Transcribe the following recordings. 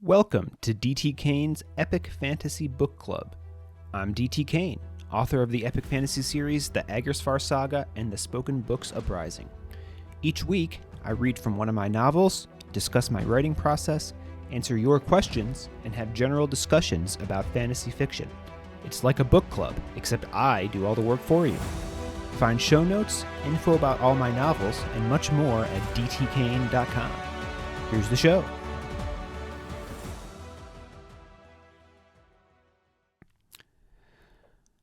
Welcome to DT Kane's Epic Fantasy Book Club. I'm DT Kane, author of the epic fantasy series The Acktus Saga and the spoken books Uprising. Each week, I read from one of my novels, discuss my writing process, answer your questions, and have general discussions about fantasy fiction. It's like a book club, except I do all the work for you. Find show notes, info about all my novels, and much more at dtkane.com. Here's the show.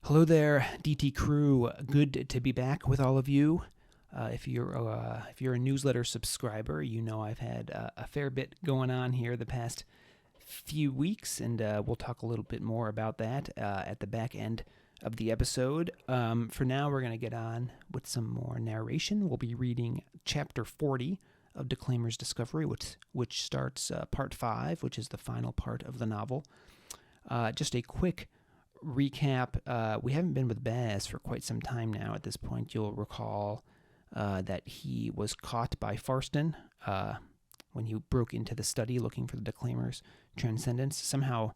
Hello there, DT crew. Good to be back with all of you. If you're a newsletter subscriber, you know I've had a fair bit going on here the past few weeks, and we'll talk a little bit more about that at the back end of the episode. For now, we're going to get on with some more narration. We'll be reading Chapter 40 of Declaimer's Discovery, which starts Part 5, which is the final part of the novel. Just a quick recap. We haven't been with Baz for quite some time now. At this point, you'll recall that he was caught by Farston when he broke into the study looking for the Declaimer's transcendence. Somehow,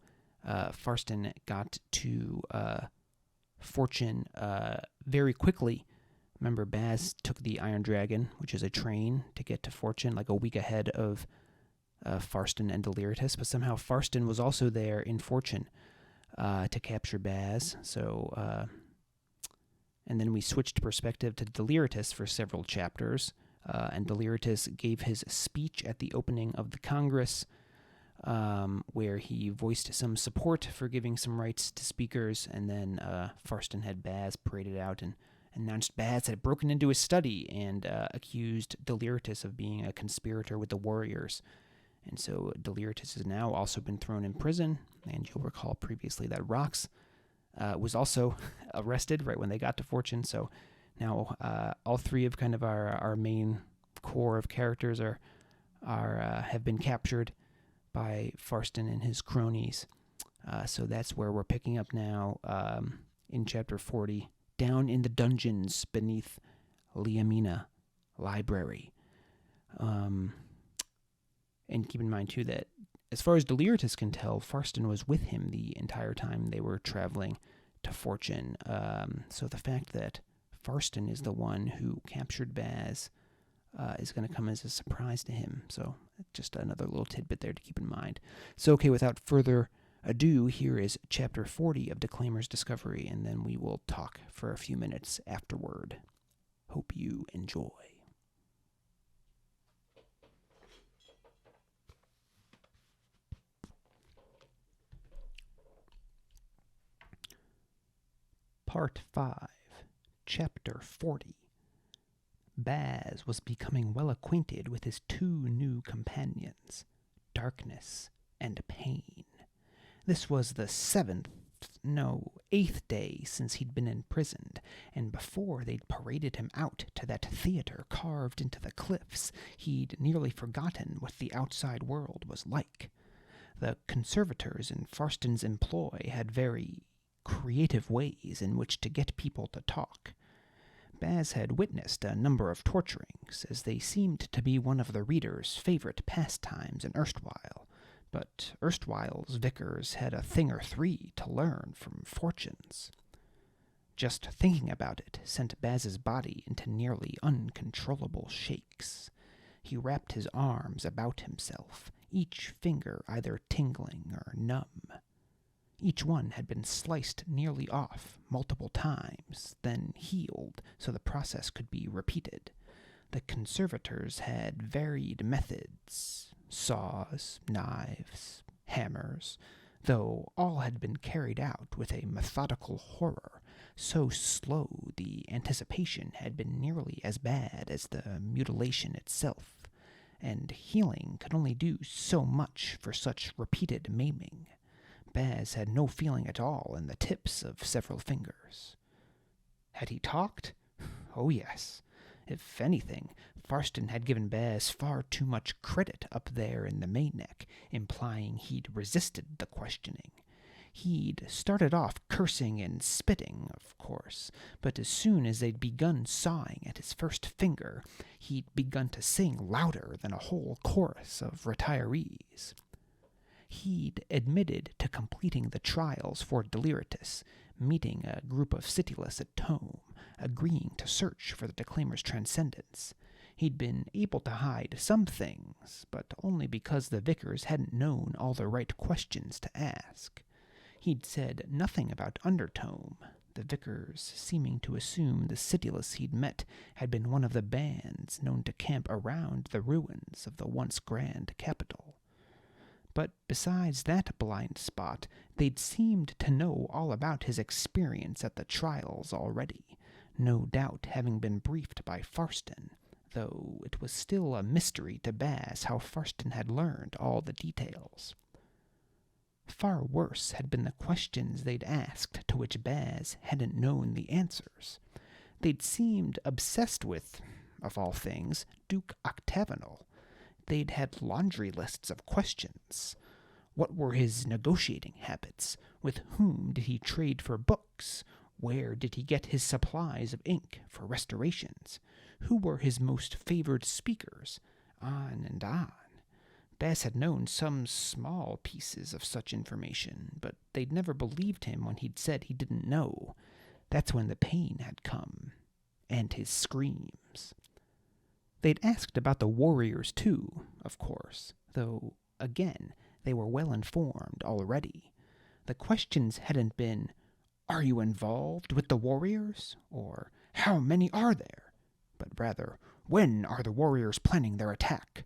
Farston got to Fortune very quickly. Remember, Baz took the Iron Dragon, which is a train, to get to Fortune like a week ahead of Farston and Deliritous, but somehow Farston was also there in Fortune to capture Baz. So, and then we switched perspective to Deliritous for several chapters, and Deliritous gave his speech at the opening of the Congress, where he voiced some support for giving some rights to speakers, and then Farston had Baz paraded out and announced Baz had broken into his study and accused Deliritous of being a conspirator with the warriors. And so Deliritous has now also been thrown in prison, and you'll recall previously that Rox was also arrested right when they got to Fortune. So now all three of kind of our main core of characters have been captured by Farston and his cronies. So that's where we're picking up now in Chapter 40, down in the dungeons beneath Liamina Library. And keep in mind, too, that as far as Deliritous can tell, Farston was with him the entire time they were traveling to Fortune. So the fact that Farston is the one who captured Baz is going to come as a surprise to him. So just another little tidbit there to keep in mind. So, okay, without further ado, here is Chapter 40 of Declaimer's Discovery, and then we will talk for a few minutes afterward. Hope you enjoy. Part 5, Chapter 40. Baz was becoming well acquainted with his two new companions, Darkness and Pain. This was the eighth day since he'd been imprisoned, and before they'd paraded him out to that theater carved into the cliffs, he'd nearly forgotten what the outside world was like. The conservators in Farston's employ had very creative ways in which to get people to talk. Baz had witnessed a number of torturings, as they seemed to be one of the reader's favorite pastimes in erstwhile, but erstwhile's vicars had a thing or three to learn from Fortune's. Just thinking about it sent Baz's body into nearly uncontrollable shakes. He wrapped his arms about himself, each finger either tingling or numb. Each one had been sliced nearly off multiple times, then healed so the process could be repeated. The conservators had varied methods, saws, knives, hammers, though all had been carried out with a methodical horror, so slow the anticipation had been nearly as bad as the mutilation itself, and healing could only do so much for such repeated maiming. Baz had no feeling at all in the tips of several fingers. Had he talked? Oh, yes. If anything, Farston had given Baz far too much credit up there in the main neck, implying he'd resisted the questioning. He'd started off cursing and spitting, of course, but as soon as they'd begun sawing at his first finger, he'd begun to sing louder than a whole chorus of retirees. he'd admitted to completing the trials for Deliritous, meeting a group of Cityless at Tome, agreeing to search for the Declaimer's transcendence. He'd been able to hide some things, but only because the vicars hadn't known all the right questions to ask. He'd said nothing about Undertome, the vicars seeming to assume the Cityless he'd met had been one of the bands known to camp around the ruins of the once grand capital. But besides that blind spot, they'd seemed to know all about his experience at the trials already, no doubt having been briefed by Farston, though it was still a mystery to Baz how Farston had learned all the details. Far worse had been the questions they'd asked to which Baz hadn't known the answers. They'd seemed obsessed with, of all things, Duke Octagonal. They'd had laundry lists of questions. What were his negotiating habits? With whom did he trade for books? Where did he get his supplies of ink for restorations? Who were his most favored speakers? On and on. Baz had known some small pieces of such information, but they'd never believed him when he'd said he didn't know. That's when the pain had come, and his screams. They'd asked about the warriors, too, of course, though, again, they were well informed already. The questions hadn't been, "Are you involved with the warriors?" or "How many are there?" but rather, "When are the warriors planning their attack?"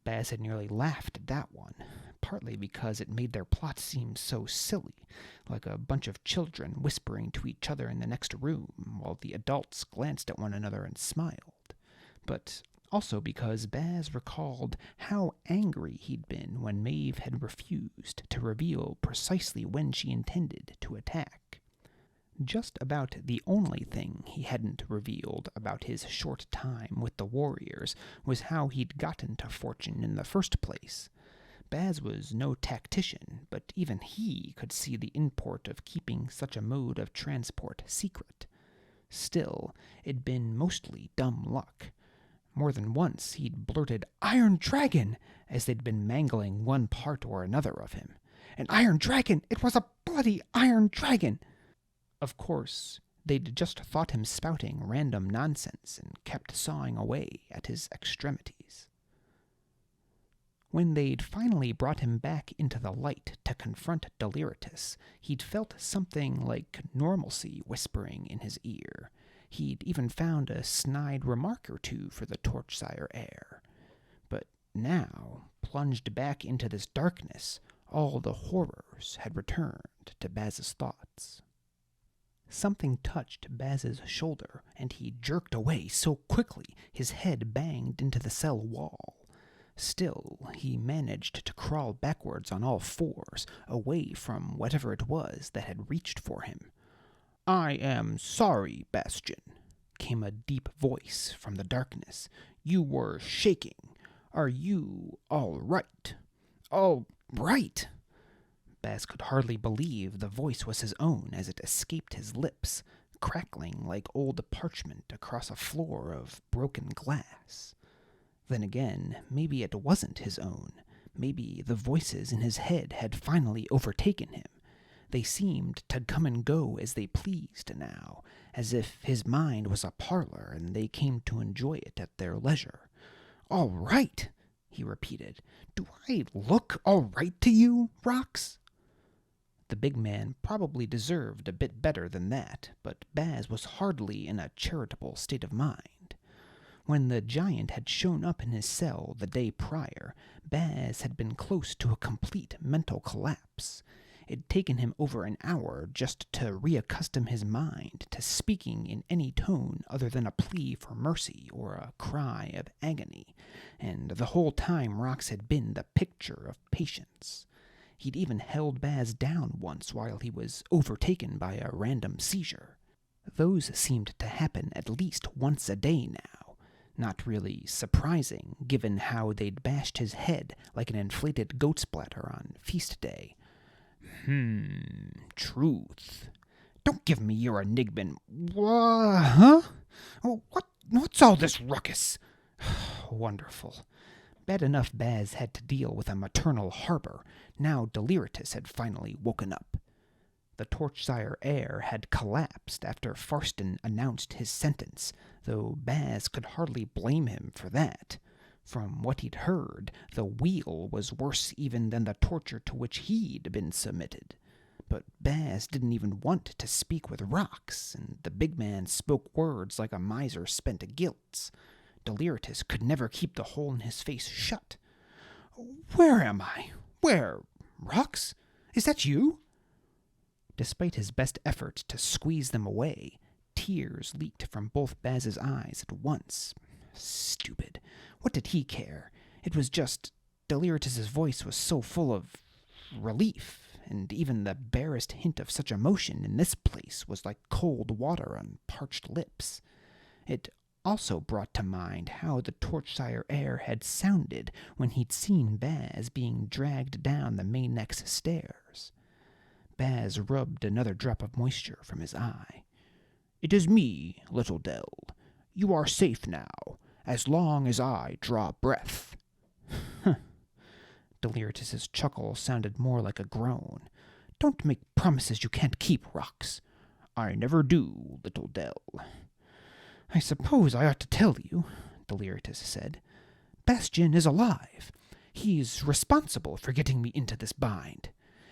Baz had nearly laughed at that one, partly because it made their plot seem so silly, like a bunch of children whispering to each other in the next room, while the adults glanced at one another and smiled, but also because Baz recalled how angry he'd been when Maeve had refused to reveal precisely when she intended to attack. Just about the only thing he hadn't revealed about his short time with the warriors was how he'd gotten to Fortune in the first place. Baz was no tactician, but even he could see the import of keeping such a mode of transport secret. Still, it'd been mostly dumb luck. More than once he'd blurted, "Iron Dragon!" as they'd been mangling one part or another of him. "An Iron Dragon! It was a bloody Iron Dragon!" Of course, they'd just thought him spouting random nonsense and kept sawing away at his extremities. When they'd finally brought him back into the light to confront Deliritous, he'd felt something like normalcy whispering in his ear. He'd even found a snide remark or two for the Torchsire heir. But now, plunged back into this darkness, all the horrors had returned to Baz's thoughts. Something touched Baz's shoulder, and he jerked away so quickly his head banged into the cell wall. Still, he managed to crawl backwards on all fours, away from whatever it was that had reached for him. "I am sorry, Bastion," came a deep voice from the darkness. "You were shaking. Are you all right?" "All right?" Baz could hardly believe the voice was his own as it escaped his lips, crackling like old parchment across a floor of broken glass. Then again, maybe it wasn't his own. Maybe the voices in his head had finally overtaken him. They seemed to come and go as they pleased now, as if his mind was a parlor and they came to enjoy it at their leisure. "All right," he repeated. "Do I look all right to you, Rox?" The big man probably deserved a bit better than that, but Baz was hardly in a charitable state of mind. When the giant had shown up in his cell the day prior, Baz had been close to a complete mental collapse. It'd taken him over an hour just to reaccustom his mind to speaking in any tone other than a plea for mercy or a cry of agony, and the whole time Rox had been the picture of patience. He'd even held Baz down once while he was overtaken by a random seizure. Those seemed to happen at least once a day now. Not really surprising, given how they'd bashed his head like an inflated goat splatter on feast day. Truth. Don't give me your enigma. Huh? What's all this ruckus? Wonderful. Bad enough Baz had to deal with a maternal harbor. Now Deliritus had finally woken up. The Torchsire heir had collapsed after Farston announced his sentence, though Baz could hardly blame him for that. From what he'd heard, the wheel was worse even than the torture to which he'd been submitted. But Baz didn't even want to speak with Rox, and the big man spoke words like a miser spent gilts. Deliritus could never keep the hole in his face shut. "Where am I? Where? Rox? Is that you?" Despite his best efforts to squeeze them away, tears leaked from both Baz's eyes at once. Stupid. What did he care? It was just... Deliritus's voice was so full of relief, and even the barest hint of such emotion in this place was like cold water on parched lips. It also brought to mind how the Torchsire heir had sounded when he'd seen Baz being dragged down the Maynecks stairs. Baz rubbed another drop of moisture from his eye. "It is me, little Del. You are safe now, as long as I draw breath." Deliritus's chuckle sounded more like a groan. "Don't make promises you can't keep, Rox." "I never do, little Del." "I suppose I ought to tell you," Deliritus said. "Bastion is alive. He's responsible for getting me into this bind.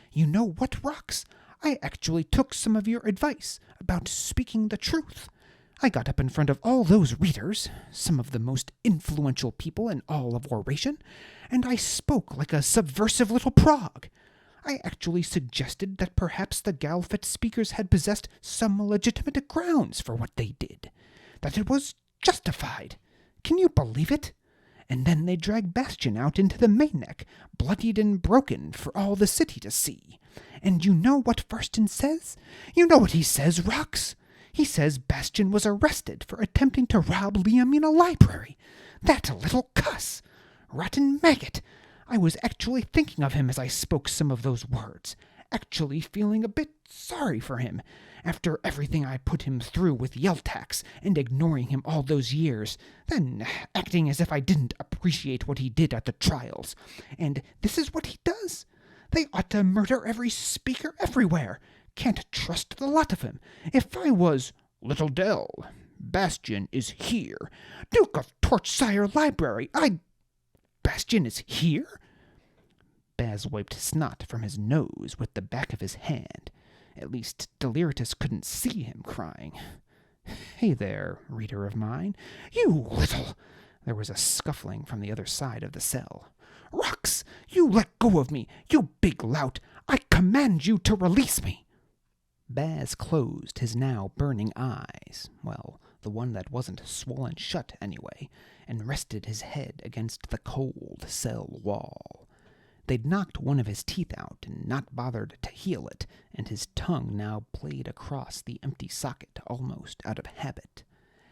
You know what, Rox? I actually took some of your advice about speaking the truth. I got up in front of all those readers, some of the most influential people in all of oration, and I spoke like a subversive little prog. I actually suggested that perhaps the Galfet speakers had possessed some legitimate grounds for what they did, that it was justified. Can you believe it? And then they drag Bastion out into the Mayneck, bloodied and broken for all the city to see. And you know what Farston says? You know what he says, Rox? He says Bastion was arrested for attempting to rob Liam in a library. That little cuss! Rotten maggot! I was actually thinking of him as I spoke some of those words, actually feeling a bit sorry for him, after everything I put him through with Yeltax and ignoring him all those years, then acting as if I didn't appreciate what he did at the trials. And this is what he does. They ought to murder every speaker everywhere. Can't trust the lot of him. If I was Little Del, Bastion is here. Duke of Torchsire Library, Bastion is here? Baz wiped snot from his nose with the back of his hand. At least Deliritus couldn't see him crying. "Hey there, reader of mine. You little..." There was a scuffling from the other side of the cell. "Rox, you let go of me, you big lout. I command you to release me." Baz closed his now burning eyes, well, the one that wasn't swollen shut anyway, and rested his head against the cold cell wall. They'd knocked one of his teeth out and not bothered to heal it, and his tongue now played across the empty socket almost out of habit.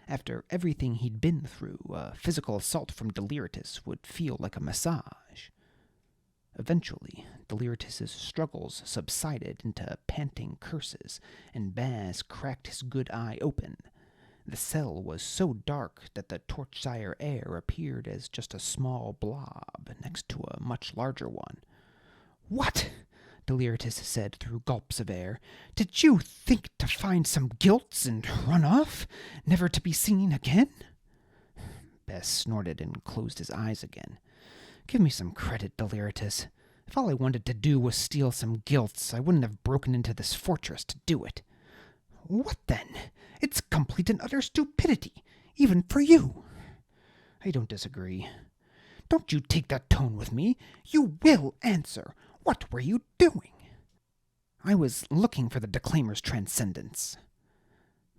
After everything he'd been through, a physical assault from Deliritus would feel like a massage. Eventually, Deliritus's struggles subsided into panting curses, and Baz cracked his good eye open. The cell was so dark that the Torchsire heir appeared as just a small blob next to a much larger one. "What?" Deliritus said through gulps of air. "Did you think to find some gilts and run off, never to be seen again?" Baz snorted and closed his eyes again. "Give me some credit, Deliritus. If all I wanted to do was steal some gilts, I wouldn't have broken into this fortress to do it." "What then? It's complete and utter stupidity, even for you." "I don't disagree." "Don't you take that tone with me. You will answer. What were you doing?" "I was looking for the Declaimer's transcendence."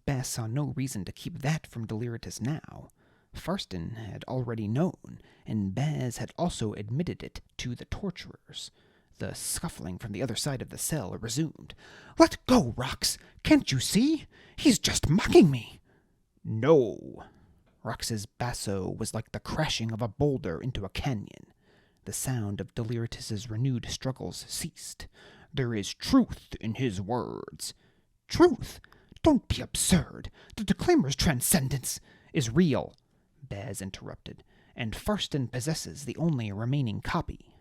Baz saw no reason to keep that from Deliritus now. Farston had already known, and Baz had also admitted it to the torturers. The scuffling from the other side of the cell resumed. "Let go, Rox! Can't you see? He's just mocking me!" "No!" Rox's basso was like the crashing of a boulder into a canyon. The sound of Deliritus's renewed struggles ceased. "There is truth in his words." "Truth? Don't be absurd. The Declaimer's transcendence is real," Baz interrupted, and Farston possesses the only remaining copy."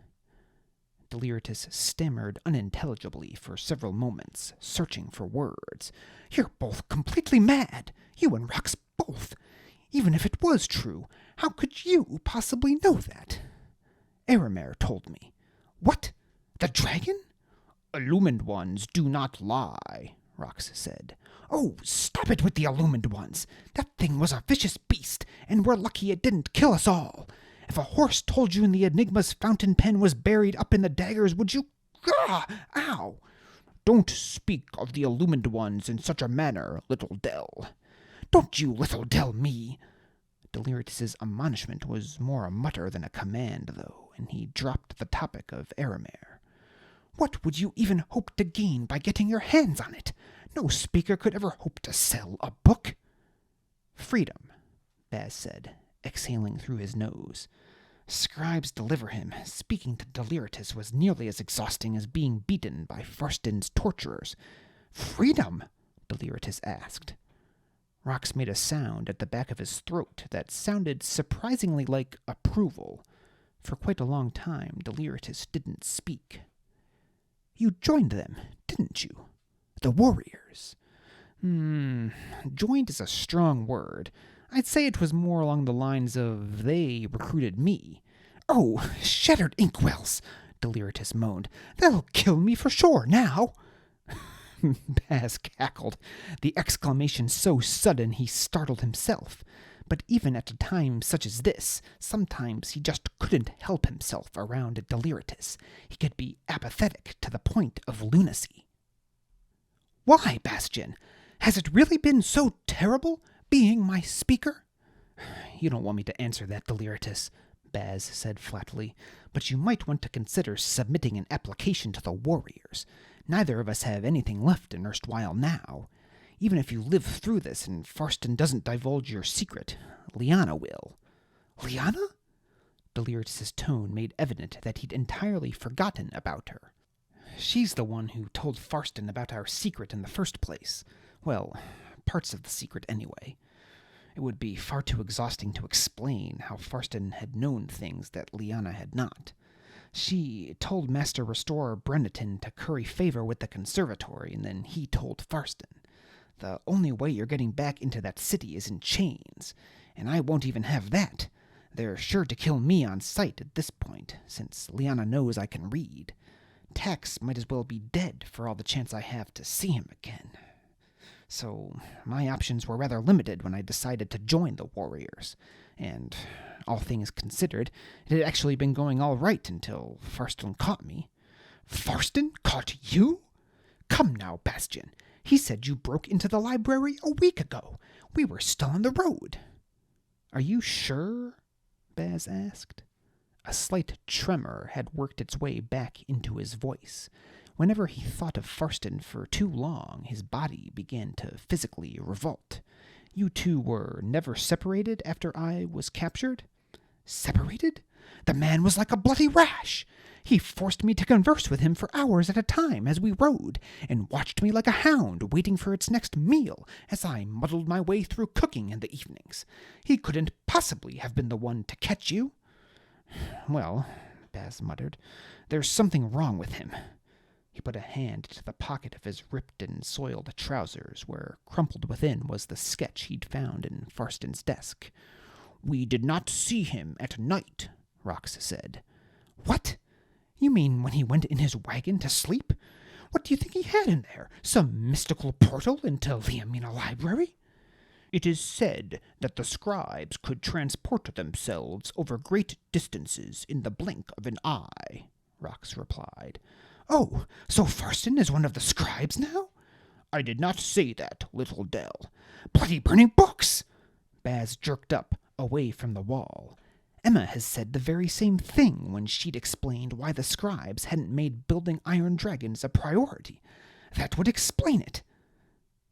Deliritous stammered unintelligibly for several moments, searching for words. "You're both completely mad! You and Rox both! Even if it was true, how could you possibly know that?" "Aramare told me." "What? The dragon?" "Illumined ones do not lie," Rox said. "Oh, stop it with the illumined ones! That thing was a vicious beast, and we're lucky it didn't kill us all. If a horse told you the Enigma's fountain pen was buried up in the daggers, would you... Ow! Don't speak of the illumined ones in such a manner, Little Dell. Don't you Little Dell me!" Deliritus's admonishment was more a mutter than a command, though, and he dropped the topic of Aramare. "What would you even hope to gain by getting your hands on it? No speaker could ever hope to sell a book." "Freedom," Baz said, exhaling through his nose. "Scribes deliver him. Speaking to Deliritus was nearly as exhausting as being beaten by Farston's torturers." "Freedom?" Deliritus asked. Rox made a sound at the back of his throat that sounded surprisingly like approval. For quite a long time, Deliritus didn't speak. "You joined them, didn't you? The warriors." Joined is a strong word. I'd say it was more along the lines of they recruited me. "Oh, shattered inkwells!" Deliritus moaned. "They'll kill me for sure now." Baz cackled, the exclamation so sudden he startled himself. But even at a time such as this, sometimes he just couldn't help himself around Deliritus. He could be apathetic to the point of lunacy. "Why, Bastian? Has it really been so terrible, being my speaker?" "You don't want me to answer that, Deliritus," Baz said flatly, "but you might want to consider submitting an application to the warriors. Neither of us have anything left in erstwhile now. Even if you live through this and Farston doesn't divulge your secret, Liana will." "Liana?" Deliritus's tone made evident that he'd entirely forgotten about her. "She's the one who told Farston about our secret in the first place. Well, parts of the secret anyway. It would be far too exhausting to explain how Farston had known things that Liana had not. She told Master Restorer Brenneton to curry favor with the conservatory, and then he told Farston. The only way you're getting back into that city is in chains, and I won't even have that. They're sure to kill me on sight at this point, since Liana knows I can read. Tax might as well be dead for all the chance I have to see him again. So my options were rather limited when I decided to join the warriors, and, all things considered, it had actually been going all right until Farston caught me." "Farston caught you? Come now, Bastian. He said you broke into the library a week ago. We were still on the road." "Are you sure?" Baz asked. A slight tremor had worked its way back into his voice. Whenever he thought of Farston for too long, his body began to physically revolt. "You two were never separated after I was captured?" "Separated? The man was like a bloody rash. He forced me to converse with him for hours at a time as we rode, and watched me like a hound waiting for its next meal as I muddled my way through cooking in the evenings. He couldn't possibly have been the one to catch you." "Well," Baz muttered, "there's something wrong with him." He put a hand to the pocket of his ripped and soiled trousers, where crumpled within was the sketch he'd found in Farston's desk. "We did not see him at night," Rox said. "What? You mean when he went in his wagon to sleep? What do you think he had in there? Some mystical portal into Liamina Library?" "It is said that the scribes could transport themselves over great distances in the blink of an eye," Rox replied. "Oh, so Farston is one of the scribes now?" "I did not say that, Little Dell." "Bloody burning books!" Baz jerked up, away from the wall. Emma has said the very same thing when she'd explained why the scribes hadn't made building iron dragons a priority. That would explain it.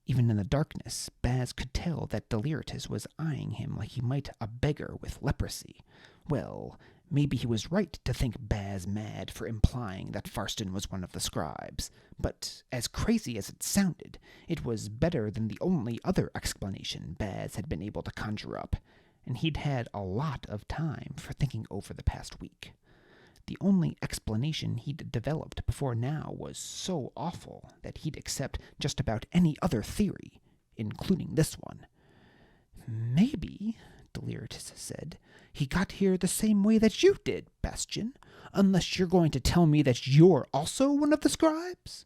Even in the darkness, Baz could tell that Deliritus was eyeing him like he might a beggar with leprosy. Well, maybe he was right to think Baz mad for implying that Farston was one of the scribes, but as crazy as it sounded, it was better than the only other explanation Baz had been able to conjure up. and he'd had a lot of time for thinking over the past week. The only explanation he'd developed before now was so awful that he'd accept just about any other theory, including this one. "Maybe," Deliritous said, "he got here the same way that you did, Bastion, unless you're going to tell me that you're also one of the scribes?"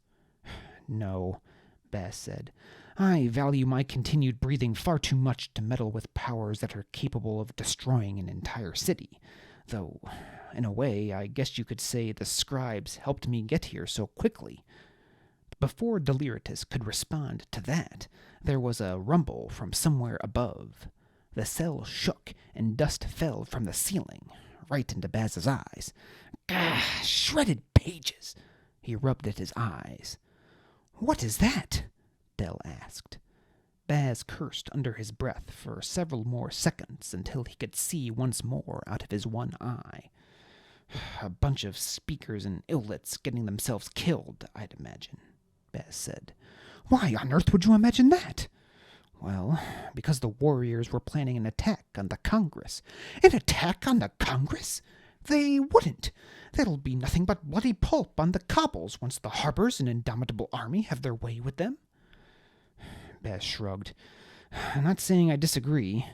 "No," Baz said. "I value my continued breathing far too much to meddle with powers that are capable of destroying an entire city. Though, in a way, I guess you could say the scribes helped me get here so quickly." Before Deliritous could respond to that, there was a rumble from somewhere above. The cell shook, and dust fell from the ceiling, right into Baz's eyes. "Gah, shredded pages!" He rubbed at his eyes. "What is that?" Del asked. Baz cursed under his breath for several more seconds until he could see once more out of his one eye. "A bunch of speakers and illits getting themselves killed, I'd imagine," Baz said. "Why on earth would you imagine that?" "Well, because the warriors were planning an attack on the Congress." "An attack on the Congress? They wouldn't. That'll be nothing but bloody pulp on the cobbles once the Harbors and Indomitable Army have their way with them." Baz shrugged. "I'm not saying I disagree,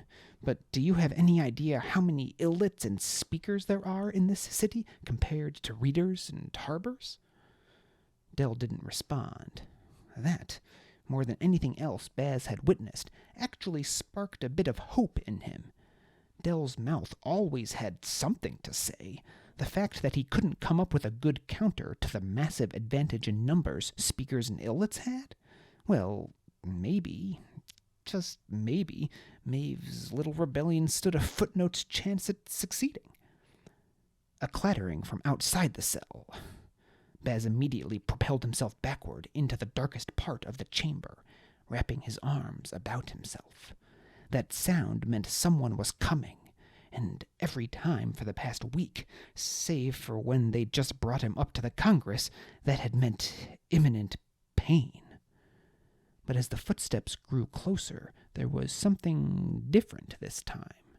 but do you have any idea how many illits and speakers there are in this city compared to readers and harbors?" Del didn't respond. That, more than anything else Baz had witnessed, actually sparked a bit of hope in him. Del's mouth always had something to say. The fact that he couldn't come up with a good counter to the massive advantage in numbers speakers and illits had? Well, maybe, just maybe, Maeve's little rebellion stood a footnote's chance at succeeding. A clattering from outside the cell. Baz immediately propelled himself backward into the darkest part of the chamber, wrapping his arms about himself. That sound meant someone was coming, and every time for the past week, save for when they'd just brought him up to the Congress, that had meant imminent pain. But as the footsteps grew closer, there was something different this time.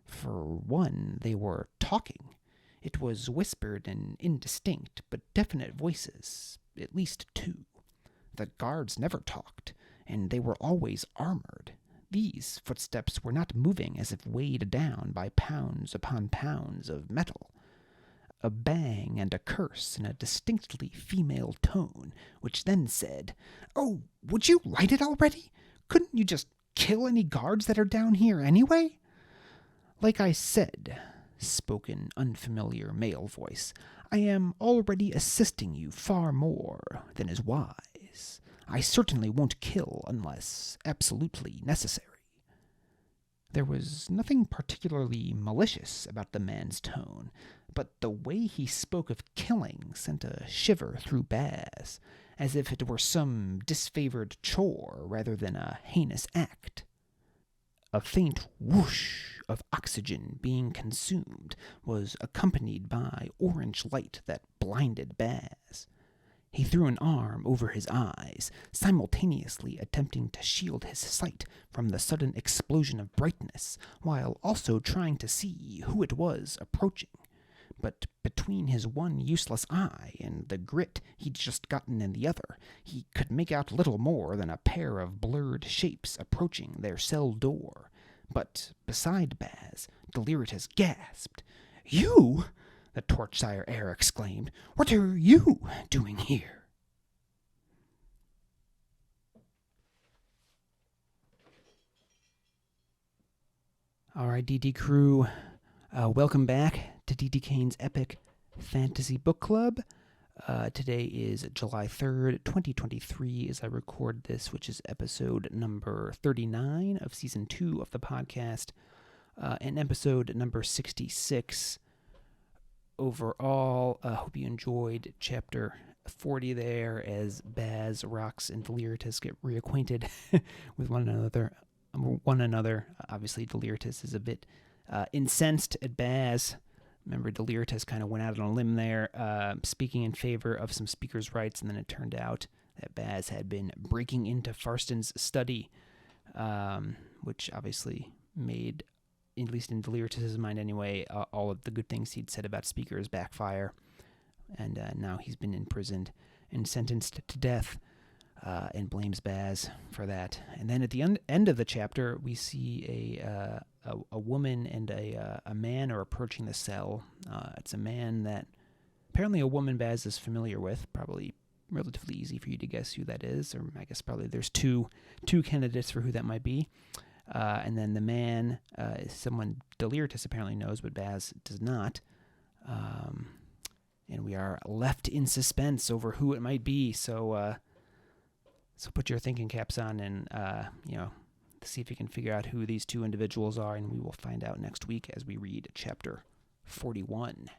For one, they were talking. It was whispered and indistinct, but definite voices, at least two. The guards never talked, and they were always armored. These footsteps were not moving as if weighed down by pounds upon pounds of metal. A bang and a curse in a distinctly female tone, which then said, "Oh, would you light it already? Couldn't you just kill any guards that are down here anyway?" "Like I said," spoke an unfamiliar male voice, "I am already assisting you far more than is wise. I certainly won't kill unless absolutely necessary." There was nothing particularly malicious about the man's tone, but the way he spoke of killing sent a shiver through Baz, as if it were some disfavored chore rather than a heinous act. A faint whoosh of oxygen being consumed was accompanied by orange light that blinded Baz. He threw an arm over his eyes, simultaneously attempting to shield his sight from the sudden explosion of brightness, while also trying to see who it was approaching. But between his one useless eye and the grit he'd just gotten in the other, he could make out little more than a pair of blurred shapes approaching their cell door. But beside Baz, Deliritous gasped. "You?" the Torchsire heir exclaimed. "What are you doing here?" All right, DT crew, welcome back to DT Kane's Epic Fantasy Book Club. Today is July 3rd, 2023, as I record this, which is episode number 39 of Season 2 of the podcast, and episode number 66 overall. I hope you enjoyed Chapter 40 there, as Baz, Rox, and Deliritous get reacquainted with one another. Obviously, Deliritous is a bit incensed at Baz. Remember, Deliritous kind of went out on a limb there, speaking in favor of some speakers' rights, and then it turned out that Baz had been breaking into Farston's study, which obviously made at least in Deliritous' mind anyway, all of the good things he'd said about speakers backfire, and now he's been imprisoned and sentenced to death, and blames Baz for that. And then at the end of the chapter, we see a woman and a man are approaching the cell. It's a man that apparently a woman Baz is familiar with, probably relatively easy for you to guess who that is, or I guess probably there's two candidates for who that might be. And then the man is someone Deliritous apparently knows, but Baz does not. And we are left in suspense over who it might be. So put your thinking caps on and, see if you can figure out who these two individuals are, and we will find out next week as we read chapter 41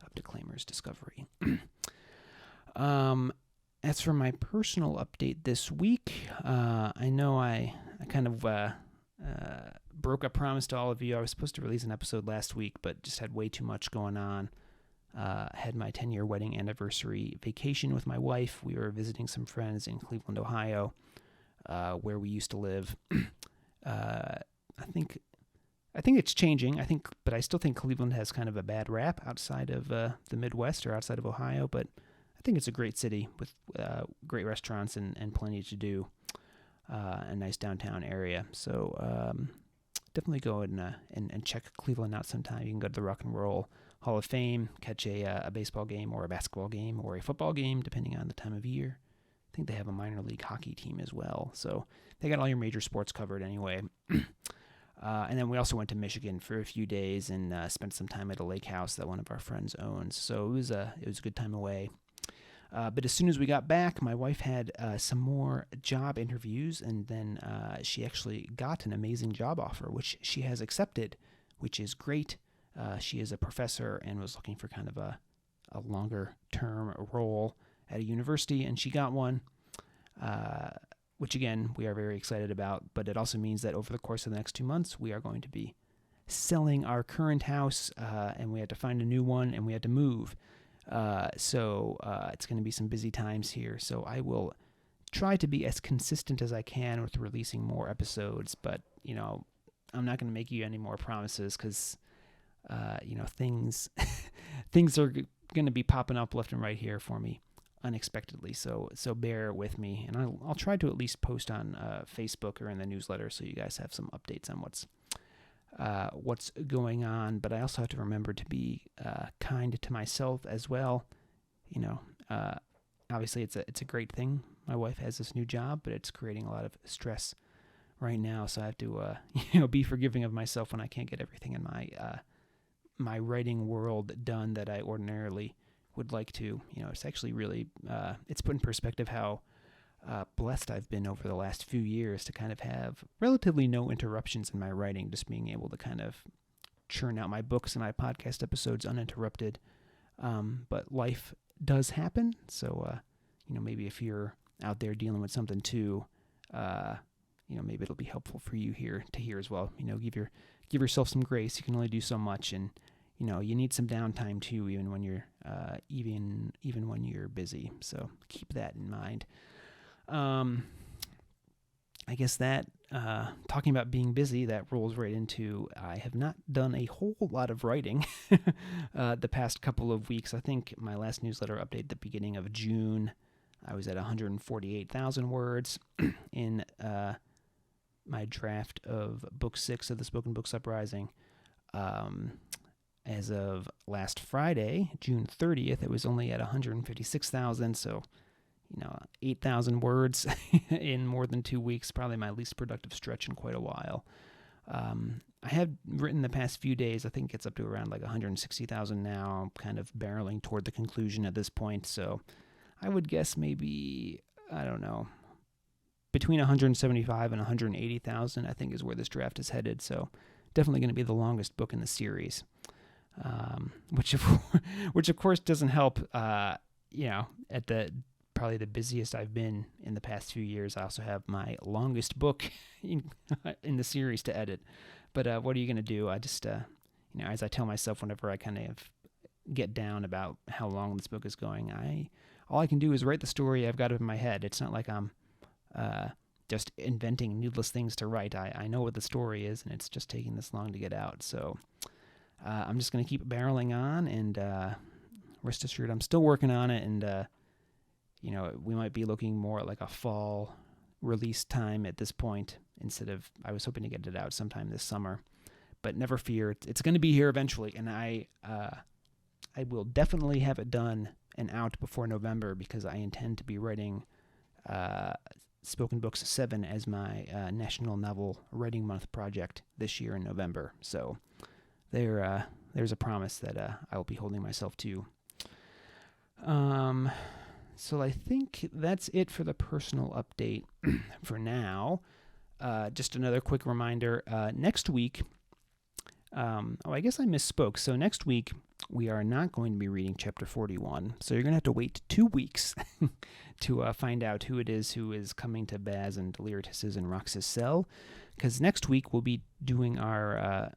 of Declaimer's Discovery. As for my personal update this week, I know I kind of broke a promise to all of you. I was supposed to release an episode last week, but just had way too much going on. Had my 10-year wedding anniversary vacation with my wife. We were visiting some friends in Cleveland, Ohio, where we used to live. I think it's changing. But I still think Cleveland has kind of a bad rap outside of the Midwest or outside of Ohio. But I think it's a great city with great restaurants and plenty to do. A nice downtown area. So definitely go and check Cleveland out sometime. You can go to the Rock and Roll Hall of Fame, catch a baseball game or a basketball game or a football game, depending on the time of year. I think they have a minor league hockey team as well. So they got all your major sports covered anyway. And then we also went to Michigan for a few days and spent some time at a lake house that one of our friends owns. So it was a good time away. But as soon as we got back, my wife had some more job interviews, and then she actually got an amazing job offer, which she has accepted, which is great. She is a professor and was looking for kind of a longer-term role at a university, and she got one, which, again, we are very excited about. But it also means that over the course of the next 2 months, we are going to be selling our current house, and we had to find a new one, and we had to move. So it's going to be some busy times here. So I will try to be as consistent as I can with releasing more episodes, but, I'm not going to make you any more promises because, things are going to be popping up left and right here for me unexpectedly. So bear with me, and I'll try to at least post on Facebook or in the newsletter so you guys have some updates on what's going on. But I also have to remember to be kind to myself as well. Obviously it's a great thing. My wife has this new job, but it's creating a lot of stress right now. So I have to be forgiving of myself when I can't get everything in my writing world done that I ordinarily would like to. It's actually really it's put in perspective how blessed I've been over the last few years to kind of have relatively no interruptions in my writing, just being able to kind of churn out my books and my podcast episodes uninterrupted. But life does happen, so maybe if you're out there dealing with something too, maybe it'll be helpful for you to hear as well. Give yourself some grace. You can only do so much, and you need some downtime too, even when you're even when you're busy. So keep that in mind. I guess that, talking about being busy, that rolls right into, I have not done a whole lot of writing the past couple of weeks. I think my last newsletter update at the beginning of June, I was at 148,000 words in my draft of Book 6 of the Spoken Books Uprising. As of last Friday, June 30th, it was only at 156,000, so 8,000 words in more than 2 weeks, probably my least productive stretch in quite a while. I have written the past few days, I think it's up to around like 160,000 now. I'm kind of barreling toward the conclusion at this point, so I would guess maybe, I don't know, between 175 and 180,000, I think is where this draft is headed, so definitely going to be the longest book in the series, which of course doesn't help, at probably the busiest I've been in the past few years. I also have my longest book in the series to edit. But what are you going to do? I just, as I tell myself whenever I kind of get down about how long this book is going, all I can do is write the story I've got in my head. It's not like I'm just inventing needless things to write. I know what the story is, and it's just taking this long to get out. So I'm just going to keep barreling on, and rest assured I'm still working on it, and we might be looking more at like a fall release time at this point instead of, I was hoping to get it out sometime this summer. But never fear, it's going to be here eventually, and I will definitely have it done and out before November, because I intend to be writing Spoken Books 7 as my National Novel Writing Month project this year in November. So there's a promise that I will be holding myself to. So I think that's it for the personal update for now. Just another quick reminder, next week, I guess I misspoke. So next week, we are not going to be reading Chapter 41. So you're going to have to wait 2 weeks to find out who it is who is coming to Baz and Deliritous and Roxas' cell. Because next week, we'll be doing our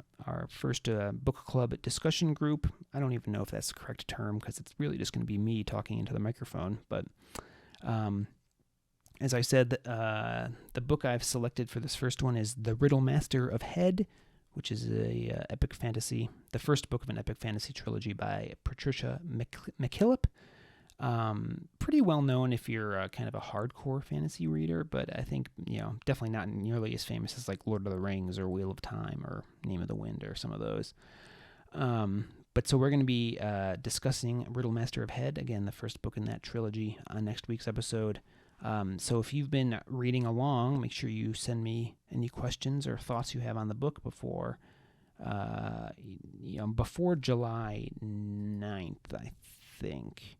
first book club discussion group. I don't even know if that's the correct term, because it's really just going to be me talking into the microphone. But as I said, the book I've selected for this first one is The Riddle Master of Head, which is a epic fantasy, the first book of an epic fantasy trilogy by Patricia McKillip. Pretty well known if you're kind of a hardcore fantasy reader, but I think, definitely not nearly as famous as like Lord of the Rings or Wheel of Time or Name of the Wind or some of those. But so we're going to be discussing Riddle Master of Head, again, the first book in that trilogy, on next week's episode. So if you've been reading along, make sure you send me any questions or thoughts you have on the book before July 9th, I think.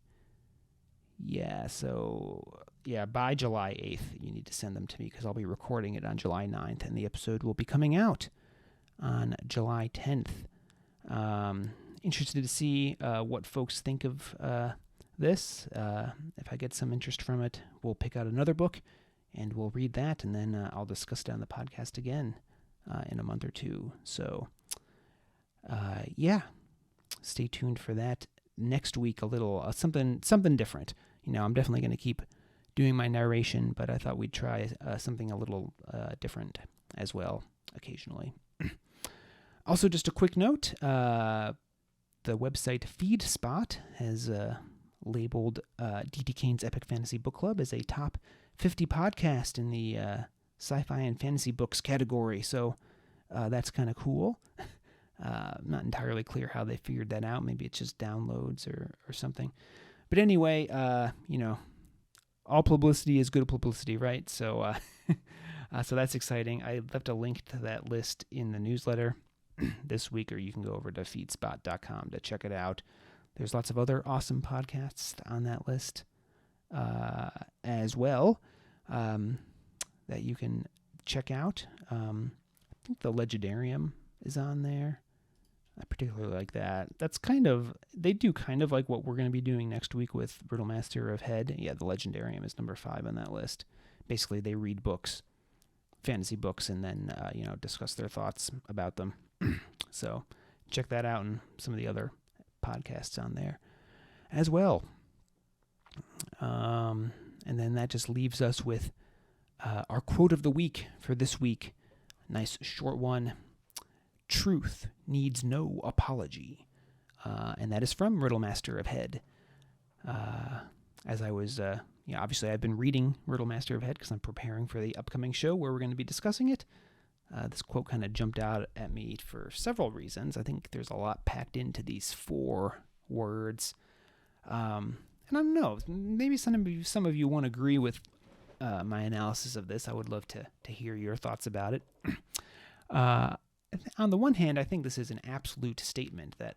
Yeah, so by July 8th, you need to send them to me, because I'll be recording it on July 9th, and the episode will be coming out on July 10th. Interested to see what folks think of this. If I get some interest from it, we'll pick out another book and we'll read that, and then I'll discuss it on the podcast again in a month or two. So stay tuned for that next week. A little something different. I'm definitely going to keep doing my narration, but I thought we'd try something a little different as well occasionally. Also, just a quick note, the website FeedSpot has labeled D.T. Kane's Epic Fantasy Book Club as a top 50 podcast in the sci-fi and fantasy books category. So that's kind of cool. I'm not entirely clear how they figured that out. Maybe it's just downloads or something. But anyway, all publicity is good publicity, right? So so that's exciting. I left a link to that list in the newsletter this week, or you can go over to feedspot.com to check it out. There's lots of other awesome podcasts on that list as well that you can check out. I think the Legendarium is on there. I particularly like that. They do kind of like what we're going to be doing next week with Riddle Master of Head. Yeah, the Legendarium is number 5 on that list. Basically, they read books, fantasy books, and then discuss their thoughts about them. So check that out, and some of the other podcasts on there as well. And then that just leaves us with our quote of the week for this week. Nice short one. Truth needs no apology. And that is from Riddle Master of Head. As I was, obviously I've been reading Riddle Master of Head because I'm preparing for the upcoming show where we're going to be discussing it. This quote kind of jumped out at me for several reasons. I think there's a lot packed into these 4 words. And I don't know, maybe some of you won't agree with my analysis of this. I would love to hear your thoughts about it. On the one hand, I think this is an absolute statement that,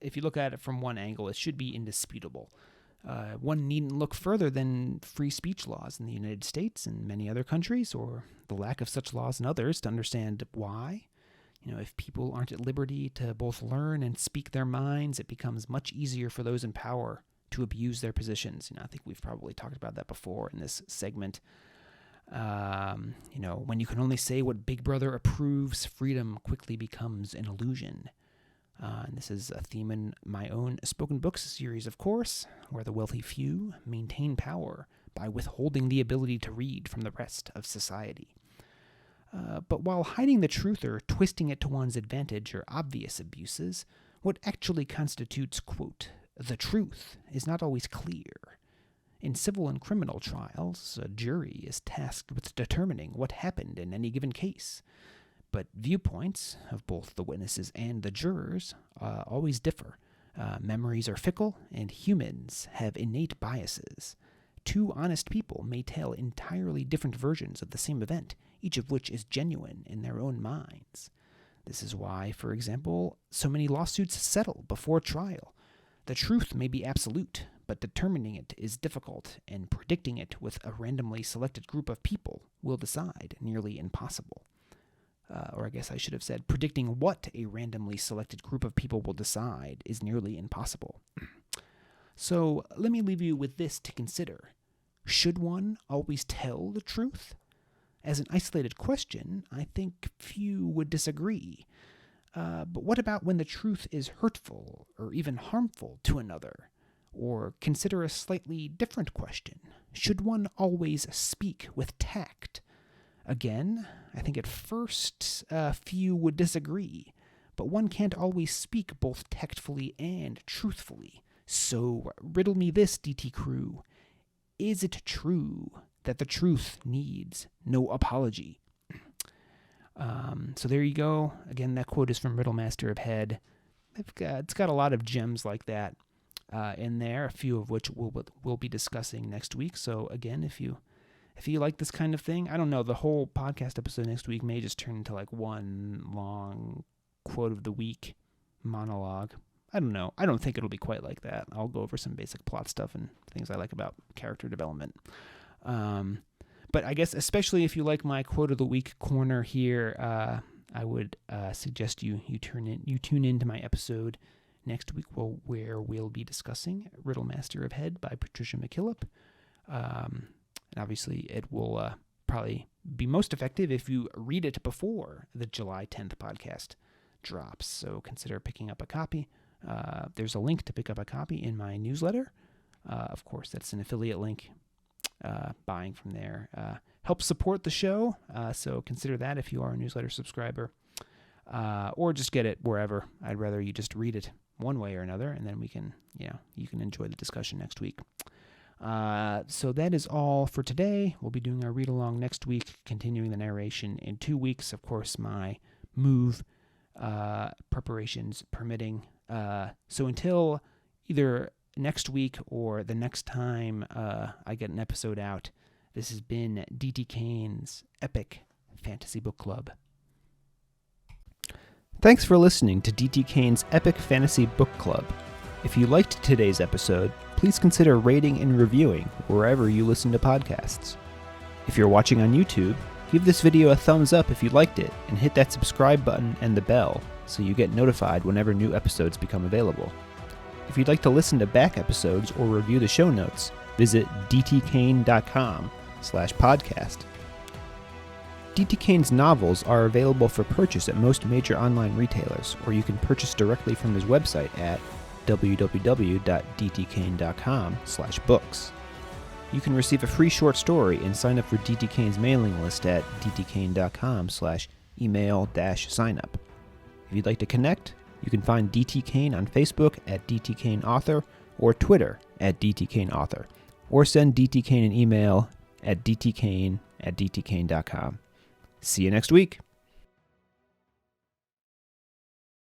if you look at it from one angle, it should be indisputable. One needn't look further than free speech laws in the United States and many other countries, or the lack of such laws in others, to understand why. If people aren't at liberty to both learn and speak their minds, it becomes much easier for those in power to abuse their positions. I think we've probably talked about that before in this segment. When you can only say what Big Brother approves, freedom quickly becomes an illusion. And this is a theme in my own spoken books series, of course, where the wealthy few maintain power by withholding the ability to read from the rest of society. But while hiding the truth or twisting it to one's advantage are obvious abuses, what actually constitutes, quote, the truth is not always clear. In civil and criminal trials, a jury is tasked with determining what happened in any given case. But viewpoints of both the witnesses and the jurors always differ. Memories are fickle, and humans have innate biases. Two honest people may tell entirely different versions of the same event, each of which is genuine in their own minds. This is why, for example, so many lawsuits settle before trial. The truth may be absolute, but determining it is difficult, and predicting it with a randomly selected group of people will decide nearly impossible. Or I guess I should have said, predicting what a randomly selected group of people will decide is nearly impossible. So let me leave you with this to consider. Should one always tell the truth? As an isolated question, I think few would disagree. But what about when the truth is hurtful or even harmful to another? Or consider a slightly different question. Should one always speak with tact? Again, I think at first few would disagree, but one can't always speak both tactfully and truthfully. So riddle me this, DT crew. Is it true that the truth needs no apology? So there you go. Again, that quote is from Riddlemaster of Head. It's got a lot of gems like that in there, a few of which we'll be discussing next week. So again, if you like this kind of thing, I don't know, the whole podcast episode next week may just turn into like one long quote of the week monologue. I don't know. I don't think it'll be quite like that. I'll go over some basic plot stuff and things I like about character development. But I guess especially if you like my quote of the week corner here, I would suggest you tune into my episode next week where we'll be discussing Riddlemaster of Head by Patricia McKillop. And obviously, it will probably be most effective if you read it before the July 10th podcast drops. So consider picking up a copy. There's a link to pick up a copy in my newsletter. Of course, that's an affiliate link. Buying from there helps support the show. So consider that if you are a newsletter subscriber. Or just get it wherever. I'd rather you just read it one way or another, and then you can enjoy the discussion next week. So that is all for today. We'll be doing our read-along next week, continuing the narration in 2 weeks. Of course, my move preparations permitting. So until either next week or the next time I get an episode out, this has been DT Kane's Epic Fantasy Book Club. Thanks for listening to DT Kane's Epic Fantasy Book Club. If you liked today's episode, please consider rating and reviewing wherever you listen to podcasts. If you're watching on YouTube, give this video a thumbs up if you liked it, and hit that subscribe button and the bell so you get notified whenever new episodes become available. If you'd like to listen to back episodes or review the show notes, visit dtkane.com/podcast. DT Kane's novels are available for purchase at most major online retailers, or you can purchase directly from his website at www.dtkane.com/books. You can receive a free short story and sign up for DT Kane's mailing list at dtkane.com/email-signup. If you'd like to connect, you can find DT Kane on Facebook at DT Kane Author or Twitter at DT Kane Author, or send DT Kane an email at dtkane@dtkane.com. See you next week.